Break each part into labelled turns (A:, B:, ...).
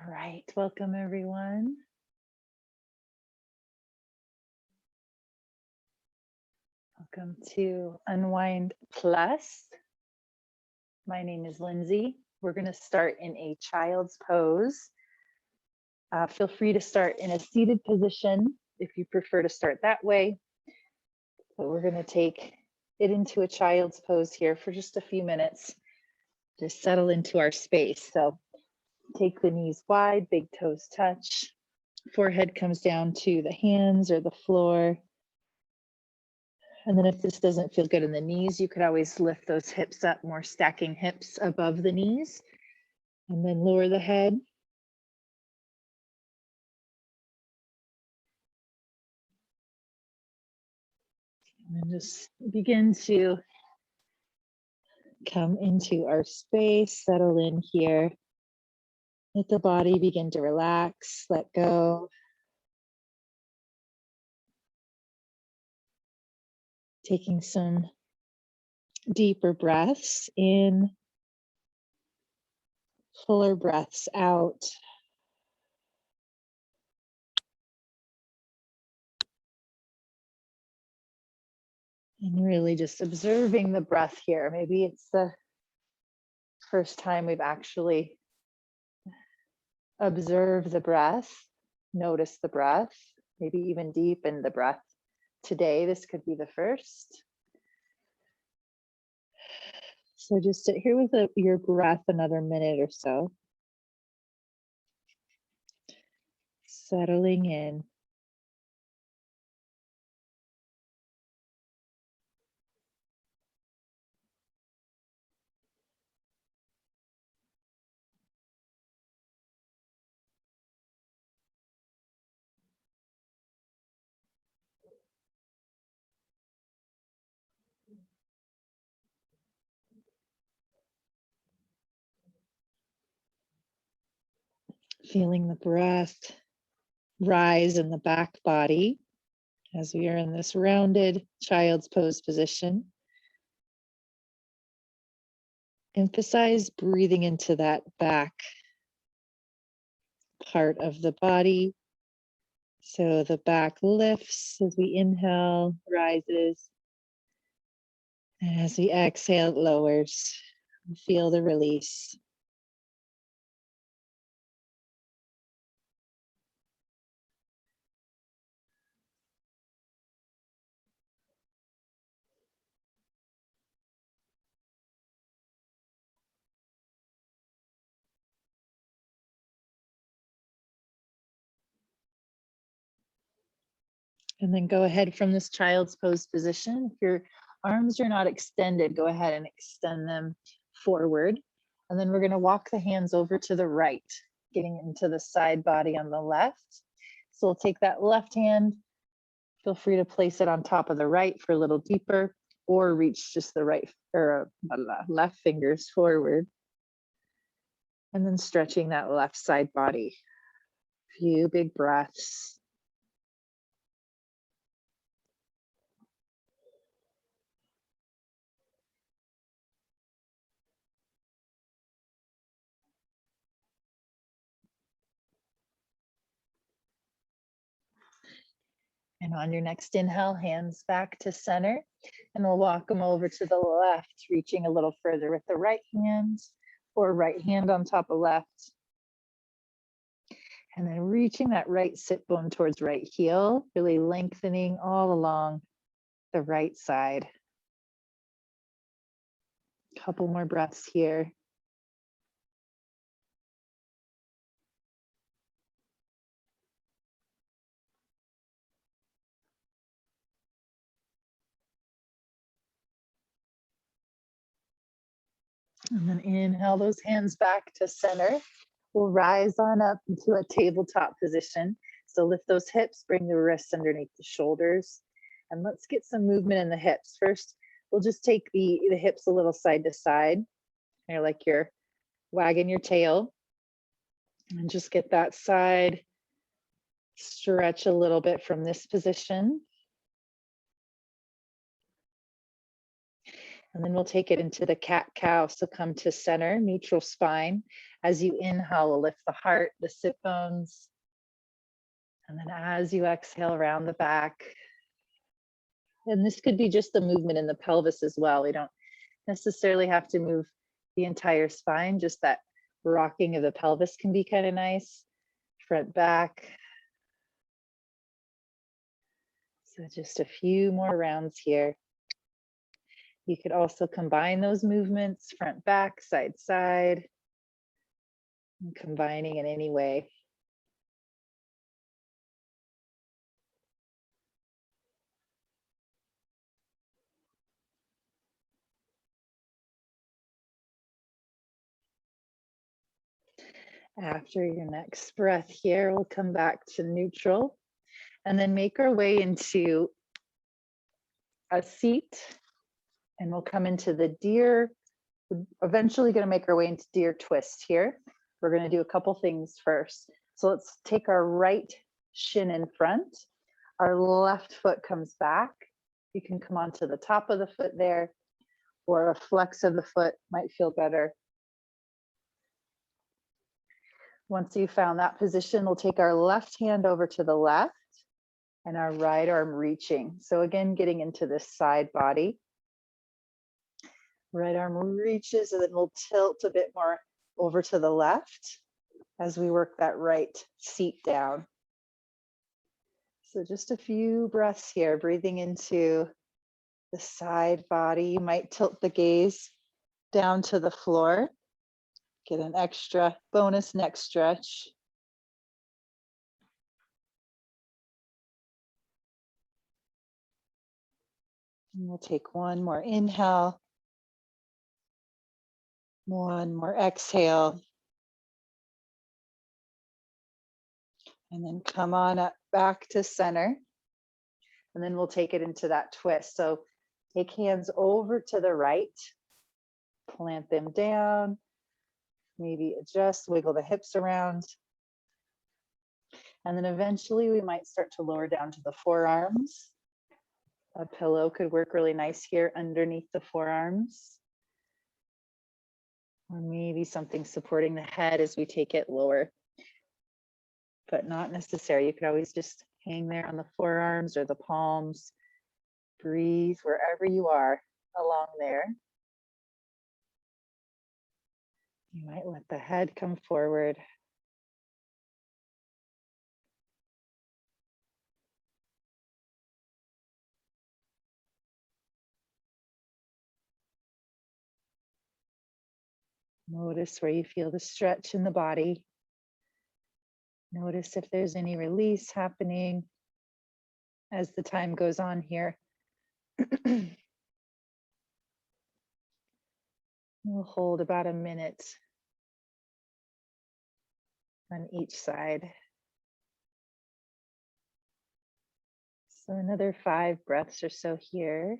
A: All right, welcome everyone. Welcome to Unwind Plus. My name is Lindsay. We're going to start in a child's pose. Feel free to start in a seated position if you prefer to start that way. But we're going to take it into a child's pose here for just a few minutes. Just settle into our space. So take the knees wide, big toes touch. Forehead comes down to the hands or the floor. And then if this doesn't feel good in the knees, you could always lift those hips up, more stacking hips above the knees. And then lower the head. And then just begin to come into our space, settle in here. Let the body begin to relax, let go. Taking some deeper breaths in, fuller breaths out. And really just observing the breath here. Maybe it's the first time we've actually observed the breath, notice the breath, maybe even deepen the breath. Today, this could be the first. So just sit here with your breath another minute or so. Settling in. Feeling the breath rise in the back body as we are in this rounded child's pose position. Emphasize breathing into that back part of the body. So the back lifts as we inhale, rises. And as we exhale, it lowers. Feel the release. And then go ahead from this child's pose position. If your arms are not extended, go ahead and extend them forward. And then we're going to walk the hands over to the right, getting into the side body on the left. So we'll take that left hand, feel free to place it on top of the right for a little deeper, or reach just the right or left fingers forward. And then stretching that left side body. Few big breaths. And on your next inhale, hands back to center, and we'll walk them over to the left, reaching a little further with the right hand, or right hand on top of left. And then reaching that right sit bone towards right heel, really lengthening all along the right side. Couple more breaths here. And then inhale those hands back to center. We'll rise on up into a tabletop position. So lift those hips, bring the wrists underneath the shoulders. And let's get some movement in the hips. First, we'll just take the hips a little side to side. You're like you're wagging your tail. And just get that side stretch a little bit from this position. And then we'll take it into the cat-cow. So come to center, neutral spine. As you inhale, we'll lift the heart, the sit bones. And then as you exhale, round the back. And this could be just the movement in the pelvis as well. We don't necessarily have to move the entire spine, just that rocking of the pelvis can be kind of nice. Front, back. So just a few more rounds here. You could also combine those movements, front, back, side, side, and combining in any way. After your next breath here, we'll come back to neutral and then make our way into a seat, and we'll come into the deer. We're eventually going to make our way into deer twist here. We're going to do a couple things first. So let's take our right shin in front. Our left foot comes back. You can come onto the top of the foot there, or a flex of the foot might feel better. Once you found that position, we'll take our left hand over to the left and our right arm reaching. So again, getting into this side body. Right arm reaches, and then we'll tilt a bit more over to the left as we work that right seat down. So just a few breaths here, breathing into the side body. You might tilt the gaze down to the floor. Get an extra bonus neck stretch. And we'll take one more inhale. One more exhale. And then come on up back to center. And then we'll take it into that twist. So take hands over to the right, plant them down, maybe adjust, wiggle the hips around. And then eventually we might start to lower down to the forearms. A pillow could work really nice here underneath the forearms. Or maybe something supporting the head as we take it lower. But not necessary. You could always just hang there on the forearms or the palms. Breathe wherever you are along there. You might let the head come forward. Notice where you feel the stretch in the body. Notice if there's any release happening as the time goes on here. We'll hold about a minute on each side. So another 5 breaths or so here.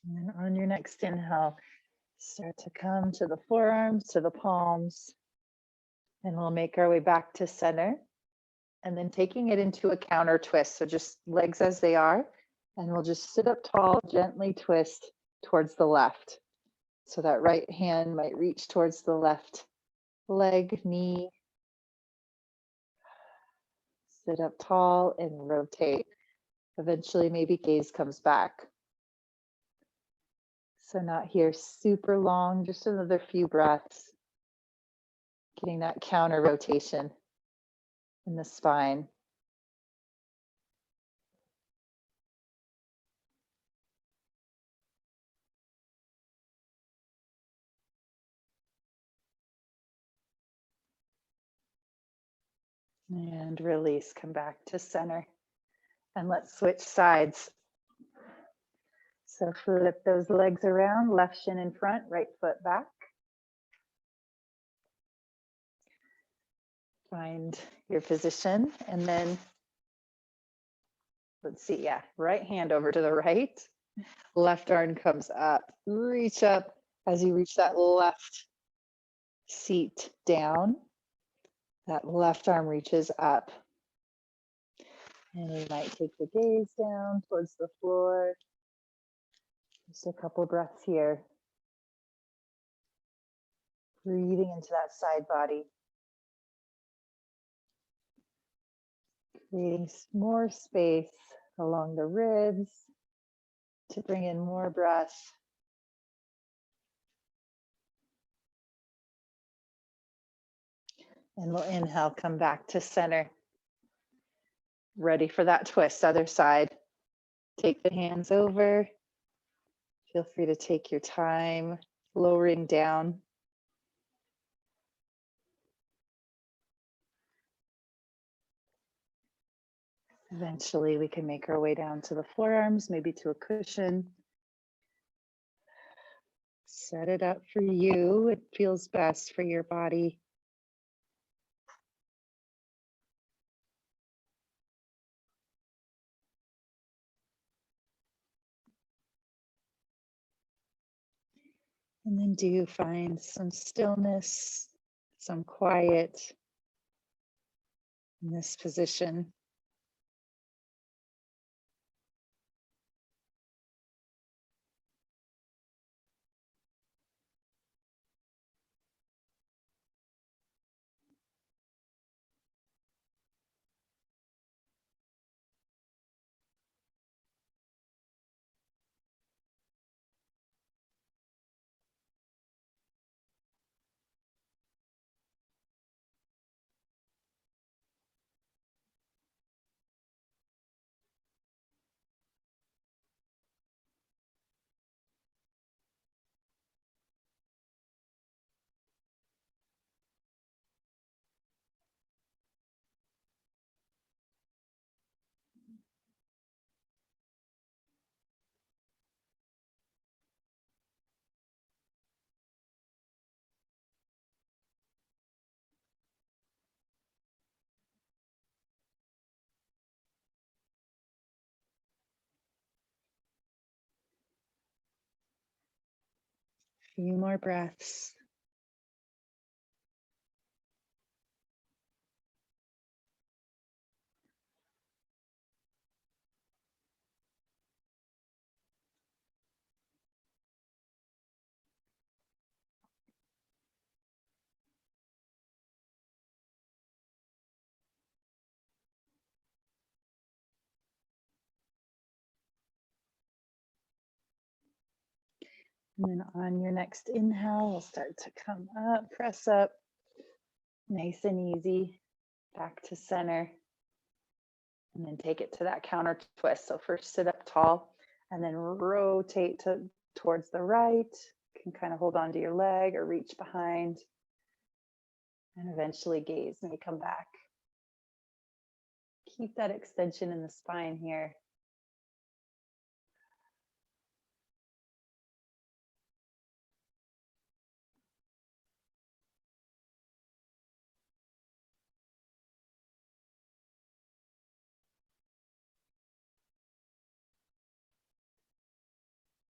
A: And then on your next inhale, start to come to the forearms, to the palms, and we'll make our way back to center. And then taking it into a counter twist. So just legs as they are, and we'll just sit up tall, gently twist towards the left. So that right hand might reach towards the left leg, knee. Sit up tall and rotate. Eventually, maybe gaze comes back. So not here super long, just another few breaths. Getting that counter rotation in the spine. And release, come back to center. And let's switch sides. So flip those legs around, left shin in front, right foot back. Find your position, and then let's see, yeah, right hand over to the right, left arm comes up, reach up. As you reach that left seat down, that left arm reaches up. And we might take the gaze down towards the floor. Just a couple breaths here. Breathing into that side body. Creating more space along the ribs to bring in more breath. And we'll inhale, come back to center. Ready for that twist, other side. Take the hands over. Feel free to take your time, lowering down. Eventually, we can make our way down to the forearms, maybe to a cushion. Set it up for you. It feels best for your body. And then do find some stillness, some quiet in this position. A few more breaths. And then on your next inhale, we'll start to come up, press up, nice and easy, back to center. And then take it to that counter twist. So first sit up tall and then rotate towards the right. You can kind of hold on to your leg or reach behind. And eventually gaze may come back. Keep that extension in the spine here.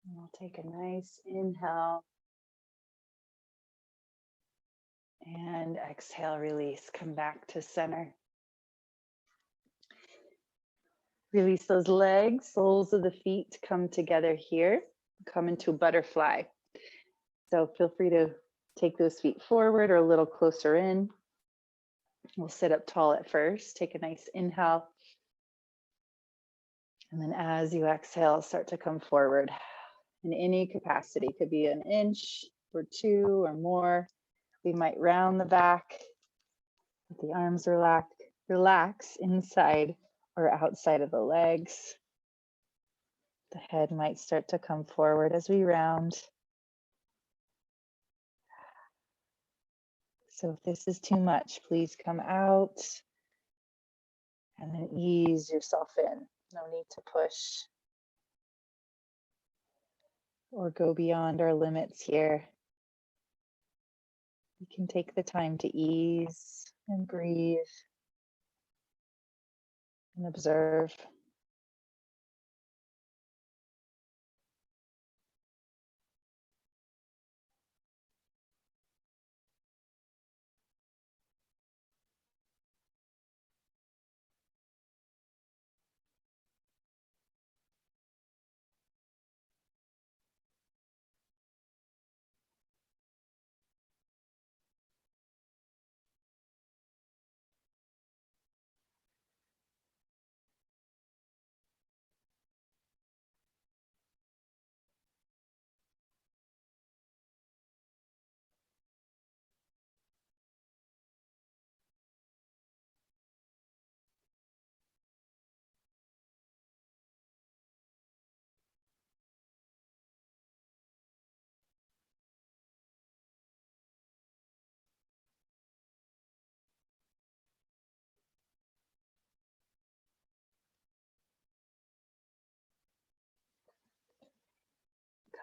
A: And we'll take a nice inhale. And exhale, release, come back to center. Release those legs, soles of the feet come together here. Come into a butterfly. So feel free to take those feet forward or a little closer in. We'll sit up tall at first. Take a nice inhale. And then as you exhale, start to come forward in any capacity. Could be an inch or two or more. We might round the back. Let the arms relax inside or outside of the legs. The head might start to come forward as we round. So if this is too much, please come out and then ease yourself in. No need to push. or go beyond our limits here. We can take the time to ease and breathe and observe.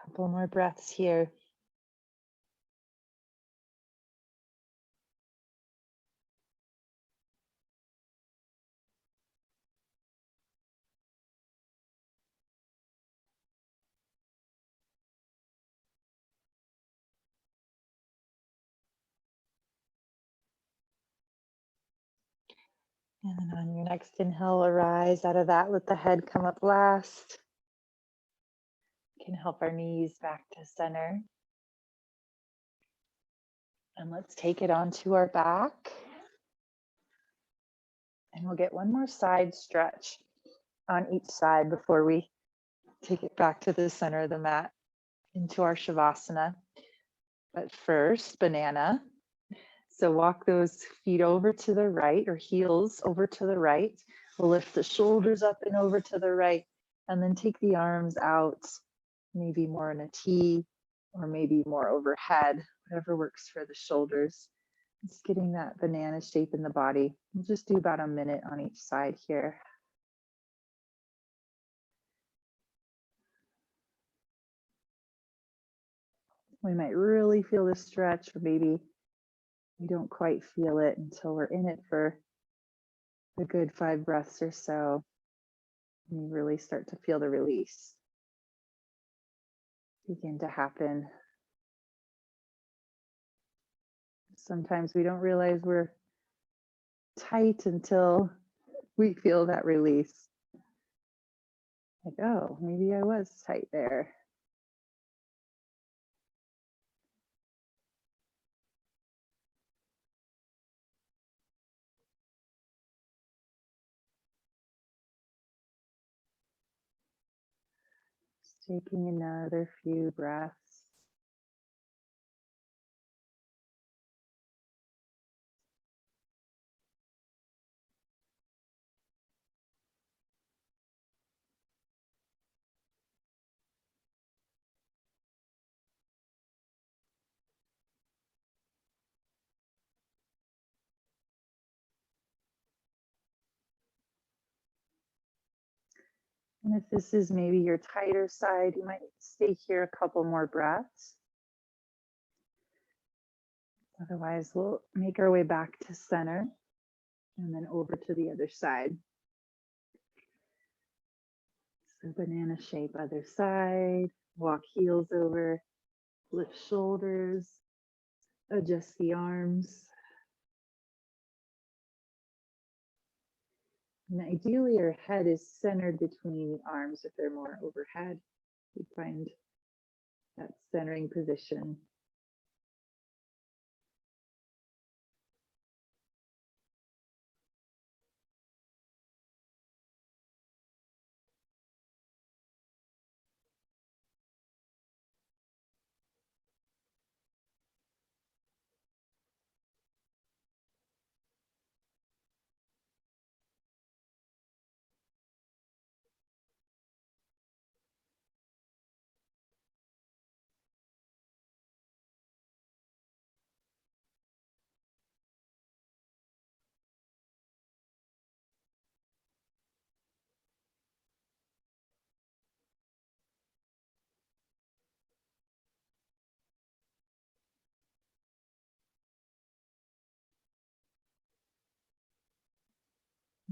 A: Couple more breaths here. And then on your next inhale, arise out of that. Let the head come up last. We can help our knees back to center. And let's take it onto our back. And we'll get one more side stretch on each side before we take it back to the center of the mat into our Shavasana. But first, banana. So walk those feet over to the right, or heels over to the right. We'll lift the shoulders up and over to the right, and then take the arms out, maybe more in a T, or maybe more overhead, whatever works for the shoulders. Just getting that banana shape in the body. We'll just do about a minute on each side here. We might really feel the stretch, or maybe we don't quite feel it until we're in it for a good 5 breaths or so. And you really start to feel the release begin to happen. Sometimes we don't realize we're tight until we feel that release. Like, oh, maybe I was tight there. Just taking another few breaths. And if this is maybe your tighter side, you might stay here a couple more breaths. Otherwise, we'll make our way back to center and then over to the other side. So banana shape, other side, walk heels over, lift shoulders, adjust the arms. And ideally, your head is centered between the arms. If they're more overhead, you find that centering position.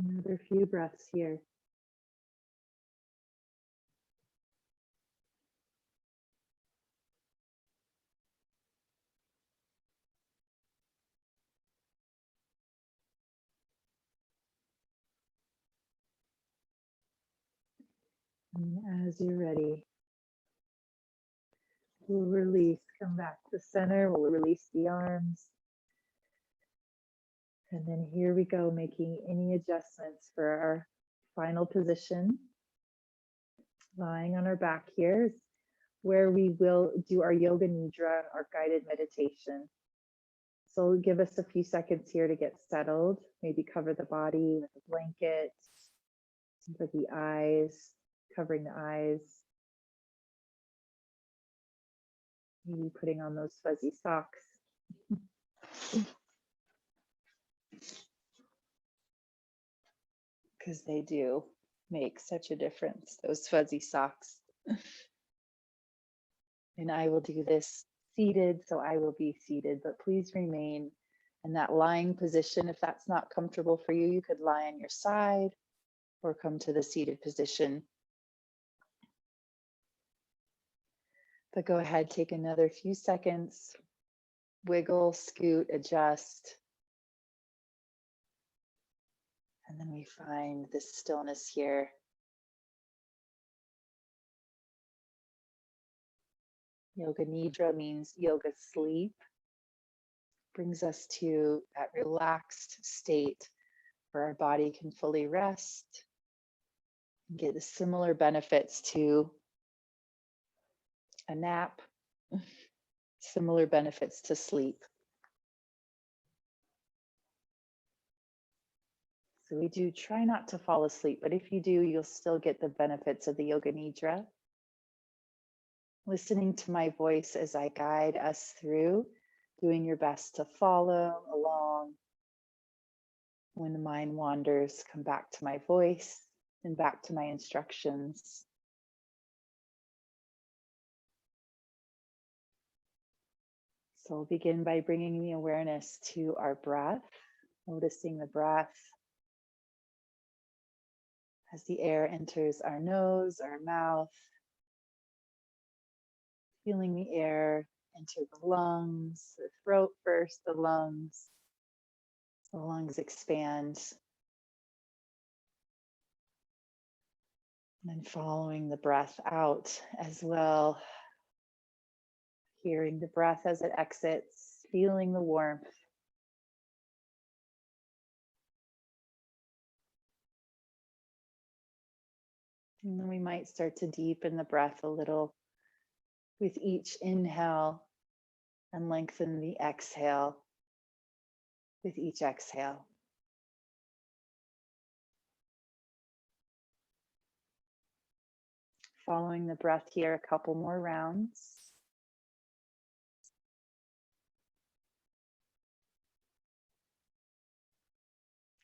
A: Another few breaths here. And as you're ready, we'll release, come back to center, we'll release the arms. And then here we go, making any adjustments for our final position. Lying on our back here is where we will do our yoga nidra, our guided meditation. So give us a few seconds here to get settled. Maybe cover the body with a blanket, for the eyes, covering the eyes. Maybe putting on those fuzzy socks. Because they do make such a difference, those fuzzy socks. And I will do this seated, so I will be seated, but please remain in that lying position. If that's not comfortable for you, you could lie on your side or come to the seated position. But go ahead, take another few seconds, wiggle, scoot, adjust. And then we find this stillness here. Yoga Nidra means yoga sleep. Brings us to that relaxed state where our body can fully rest and get the similar benefits to a nap, similar benefits to sleep. So we do try not to fall asleep, but if you do, you'll still get the benefits of the Yoga Nidra. Listening to my voice as I guide us through, doing your best to follow along. When the mind wanders, come back to my voice and back to my instructions. So we'll begin by bringing the awareness to our breath, noticing the breath as the air enters our nose, our mouth, feeling the air enter the lungs, the throat first, the lungs. The lungs expand. And then following the breath out as well. Hearing the breath as it exits, feeling the warmth. And then we might start to deepen the breath a little with each inhale and lengthen the exhale with each exhale. Following the breath here, a couple more rounds.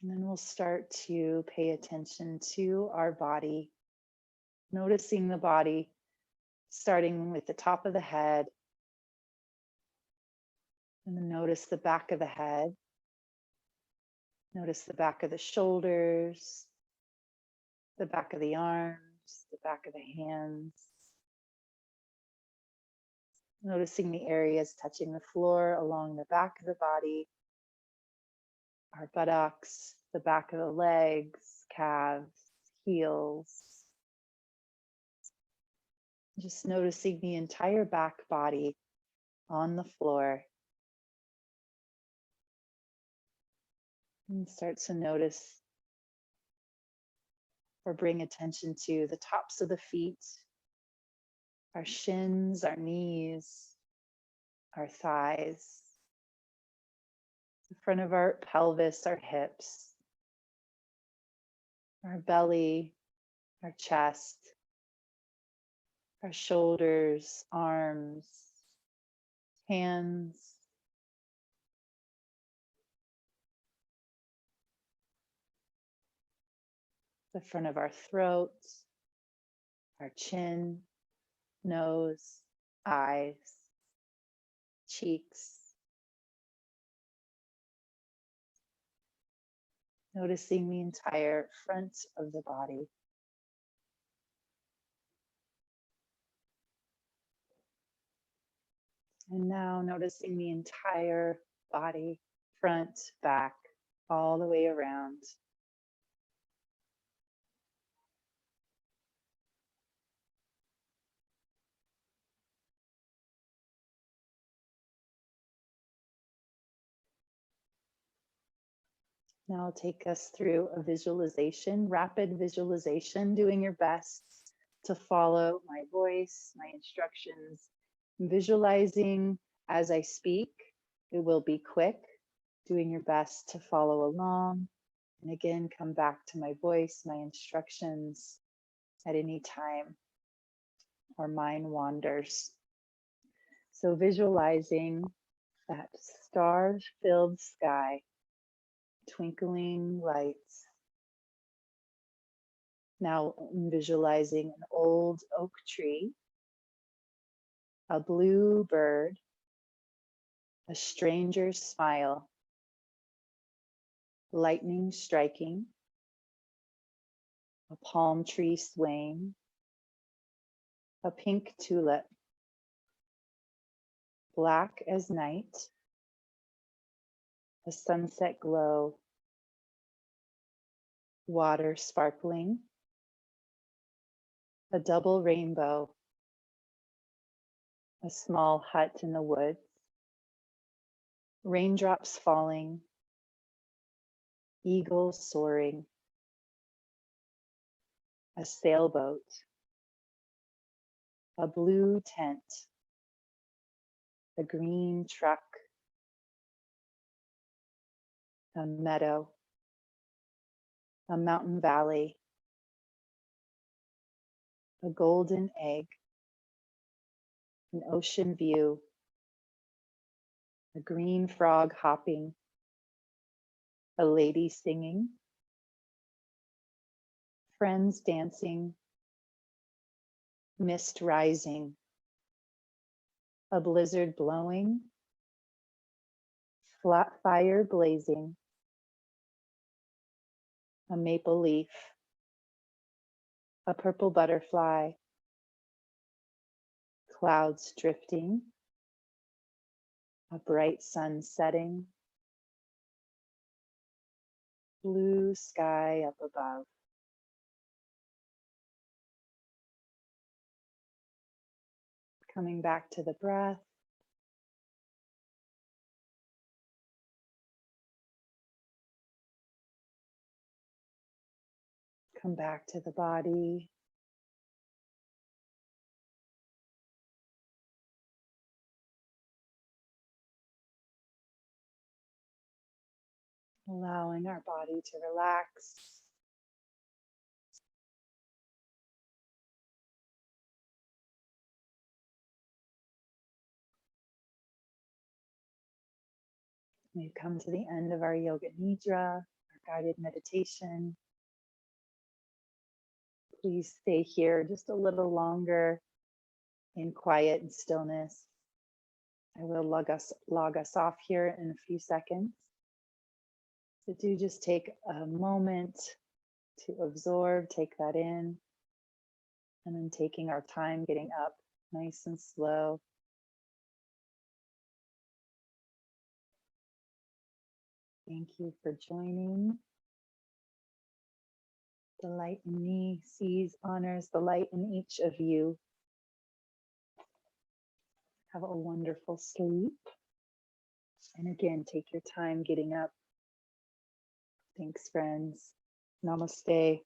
A: And then we'll start to pay attention to our body, noticing the body, starting with the top of the head. And then notice the back of the head. Notice the back of the shoulders, the back of the arms, the back of the hands. Noticing the areas touching the floor along the back of the body, our buttocks, the back of the legs, calves, heels. Just noticing the entire back body on the floor. And start to notice or bring attention to the tops of the feet, our shins, our knees, our thighs, the front of our pelvis, our hips, our belly, our chest, our shoulders, arms, hands, the front of our throat, our chin, nose, eyes, cheeks, Noticing the entire front of the body. And now noticing the entire body, front, back, all the way around. Now I'll take us through a visualization, rapid visualization, doing your best to follow my voice, my instructions, visualizing as I speak. It will be quick, doing your best to follow along. And again, come back to my voice, my instructions at any time our mind wanders. So visualizing that star-filled sky, twinkling lights. Now I'm visualizing an old oak tree, a blue bird, a stranger's smile, lightning striking, a palm tree swaying, a pink tulip, black as night, a sunset glow, water sparkling, a double rainbow, a small hut in the woods, raindrops falling, eagles soaring, a sailboat, a blue tent, a green truck, a meadow, a mountain valley, a golden egg, an ocean view, a green frog hopping, a lady singing, friends dancing, mist rising, a blizzard blowing, flat fire blazing, a maple leaf, a purple butterfly, clouds drifting, a bright sun setting, blue sky up above. Coming back to the breath. Come back to the body. Allowing our body to relax. We've come to the end of our Yoga Nidra, our guided meditation. Please stay here just a little longer in quiet and stillness. I will log us off here in a few seconds. So do just take a moment to absorb, take that in, and then taking our time getting up nice and slow. Thank you for joining. The light in me sees, honors the light in each of you. Have a wonderful sleep. And again, take your time getting up. Thanks, friends. Namaste.